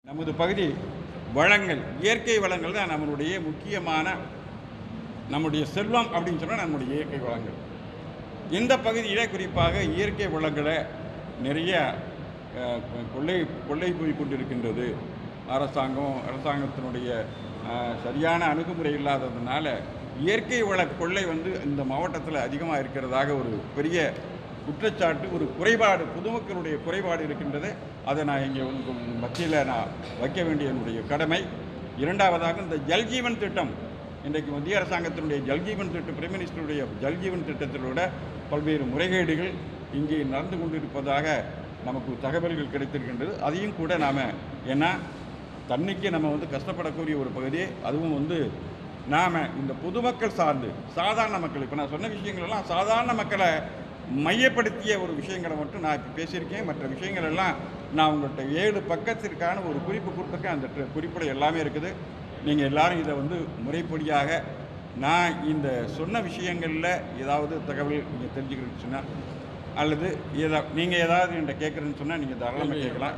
நமது பகுதி வளங்கள், இயற்கை வளங்கள் தான் நம்மளுடைய முக்கியமான நம்முடைய செல்வம் அப்படின்னு சொன்னால் நம்முடைய இயற்கை வளங்கள். இந்த பகுதியிலே குறிப்பாக இயற்கை வளங்களை நிறைய கொள்ளை கொள்ளை போய் கொண்டிருக்கின்றது. அரசாங்கத்தினுடைய சரியான அணுகுமுறை இல்லாததுனால இயற்கை வள கொள்ளை இந்த மாவட்டத்தில் அதிகமாக இருக்கிறதாக ஒரு பெரிய குற்றச்சாட்டு, ஒரு குறைபாடு, பொதுமக்களுடைய குறைபாடு இருக்கின்றது. அதை நான் இங்கே மத்தியில் நான் வைக்க வேண்டிய என்னுடைய கடமை. இரண்டாவதாக இந்த ஜல்ஜீவன் திட்டம், இன்றைக்கு மத்திய அரசாங்கத்தினுடைய ஜல்ஜீவன் திட்டம், பிரைம் மினிஸ்டருடைய ஜல்ஜீவன் திட்டத்திலோட பல்வேறு முறைகேடுகள் இங்கே நடந்து கொண்டிருப்பதாக நமக்கு தகவல்கள் கிடைத்திருக்கின்றது. அதையும் கூட நாம் ஏன்னா தண்ணிக்கு நம்ம கஷ்டப்படக்கூடிய ஒரு பகுதி, அதுவும் நாம் இந்த பொதுமக்கள் சார்ந்து சாதாரண மக்கள், இப்போ நான் சொன்ன விஷயங்களெல்லாம் சாதாரண மக்களை மையப்படுத்திய ஒரு விஷயங்களை மட்டும் நான் இப்போ பேசியிருக்கேன். மற்ற விஷயங்கள் எல்லாம் நான் உங்கள்கிட்ட 7 பக்கத்திற்கான ஒரு குறிப்பு கொடுத்துருக்கேன். அந்த குறிப்பில் எல்லாமே இருக்குது. நீங்கள் எல்லோரும் இதை முறைப்படியாக நான் இந்த சொன்ன விஷயங்களில் ஏதாவது தகவல் நீங்கள் தெரிஞ்சுக்கிறேன்னு சொன்னால், அல்லது நீங்கள் ஏதாவது என்கிட்ட கேட்குறேன்னு சொன்னால் நீங்கள் தாராளமாக கேட்கலாம்.